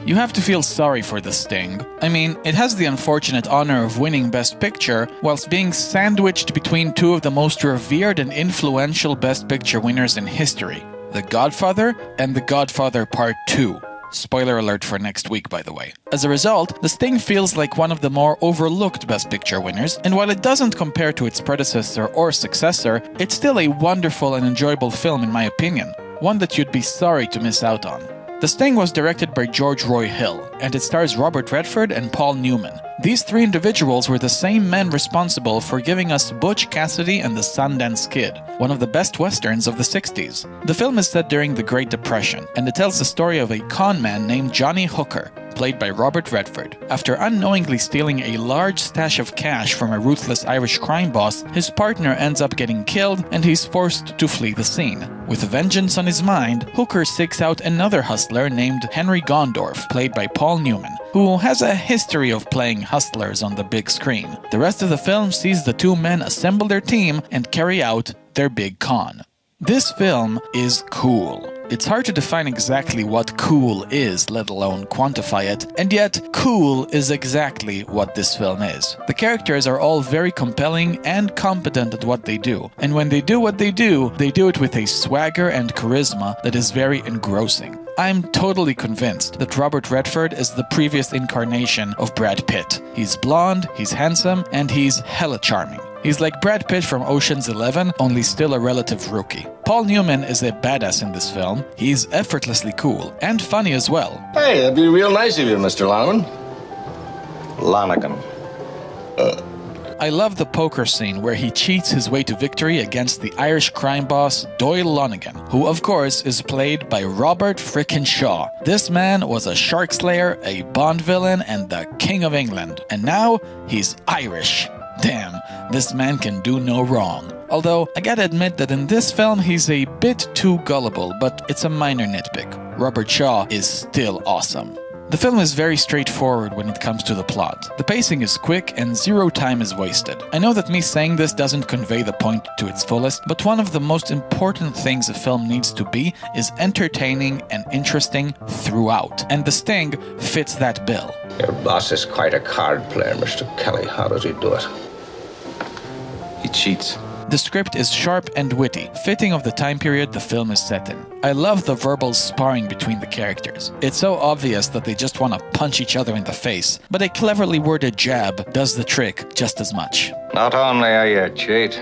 You have to feel sorry for The Sting. I mean, it has the unfortunate honor of winning Best Picture, whilst being sandwiched between two of the most revered and influential Best Picture winners in history, The Godfather and The Godfather Part 2. Spoiler alert for next week, by the way. As a result, The Sting feels like one of the more overlooked Best Picture winners, and while it doesn't compare to its predecessor or successor, it's still a wonderful and enjoyable film in my opinion, one that you'd be sorry to miss out on. The Sting was directed by George Roy Hill, and it stars Robert Redford and Paul Newman. These three individuals were the same men responsible for giving us Butch Cassidy and the Sundance Kid, one of the best westerns of the 60s. The film is set during the Great Depression, and it tells the story of a con man named Johnny Hooker, played by Robert Redford. After unknowingly stealing a large stash of cash from a ruthless Irish crime boss, his partner ends up getting killed and he's forced to flee the scene. With vengeance on his mind, Hooker seeks out another hustler named Henry Gondorff, played by Paul Newman, who has a history of playing hustlers on the big screen. The rest of the film sees the two men assemble their team and carry out their big con. This film is cool. It's hard to define exactly what cool is, let alone quantify it, and yet cool is exactly what this film is. The characters are all very compelling and competent at what they do, and when they do what they do it with a swagger and charisma that is very engrossing. I'm totally convinced that Robert Redford is the previous incarnation of Brad Pitt. He's blonde, he's handsome, and he's hella charming. He's like Brad Pitt from Ocean's 11, only still a relative rookie. Paul Newman is a badass in this film. He's effortlessly cool and funny as well. Hey, that'd be real nice of you, Mr. Lonergan. Lonergan. I love the poker scene where he cheats his way to victory against the Irish crime boss Doyle Lonergan, who of course is played by Robert frickin' Shaw. This man was a shark slayer, a Bond villain, and the King of England. And now he's Irish. Damn, this man can do no wrong. Although, I gotta admit that in this film he's a bit too gullible, but it's a minor nitpick. Robert Shaw is still awesome. The film is very straightforward when it comes to the plot. The pacing is quick and zero time is wasted. I know that me saying this doesn't convey the point to its fullest, but one of the most important things a film needs to be is entertaining and interesting throughout, and The Sting fits that bill. Your boss is quite a card player, Mr. Kelly. How does he do it? He cheats. The script is sharp and witty, fitting of the time period the film is set in. I love the verbal sparring between the characters. It's so obvious that they just want to punch each other in the face, but a cleverly worded jab does the trick just as much. Not only are you a cheat,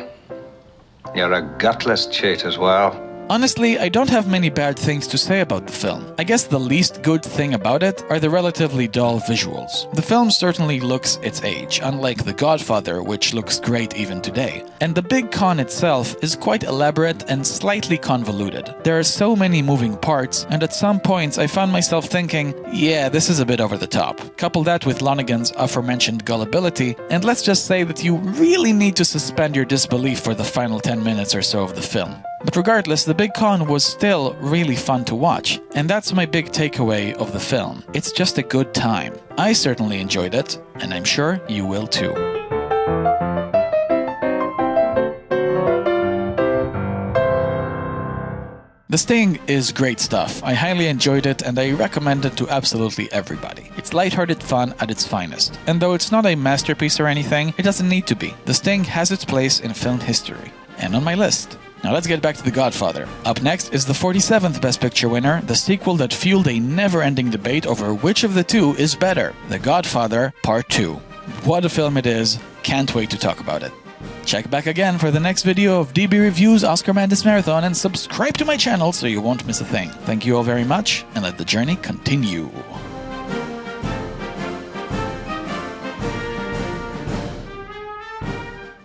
you're a gutless cheat as well. Honestly, I don't have many bad things to say about the film. I guess the least good thing about it are the relatively dull visuals. The film certainly looks its age, unlike The Godfather, which looks great even today. And the big con itself is quite elaborate and slightly convoluted. There are so many moving parts, and at some points I found myself thinking, yeah, this is a bit over the top. Couple that with Lonergan's aforementioned gullibility, and let's just say that you really need to suspend your disbelief for the final 10 minutes or so of the film. But regardless, the big con was still really fun to watch, and that's my big takeaway of the film. It's just a good time. I certainly enjoyed it, and I'm sure you will too. The Sting is great stuff. I highly enjoyed it and I recommend it to absolutely everybody. It's lighthearted fun at its finest. And though it's not a masterpiece or anything, it doesn't need to be. The Sting has its place in film history. And on my list. Now let's get back to The Godfather. Up next is the 47th Best Picture winner, the sequel that fueled a never-ending debate over which of the two is better, The Godfather Part 2. What a film it is, can't wait to talk about it. Check back again for the next video of DB Reviews Oscar Madness Marathon and subscribe to my channel so you won't miss a thing. Thank you all very much and let the journey continue.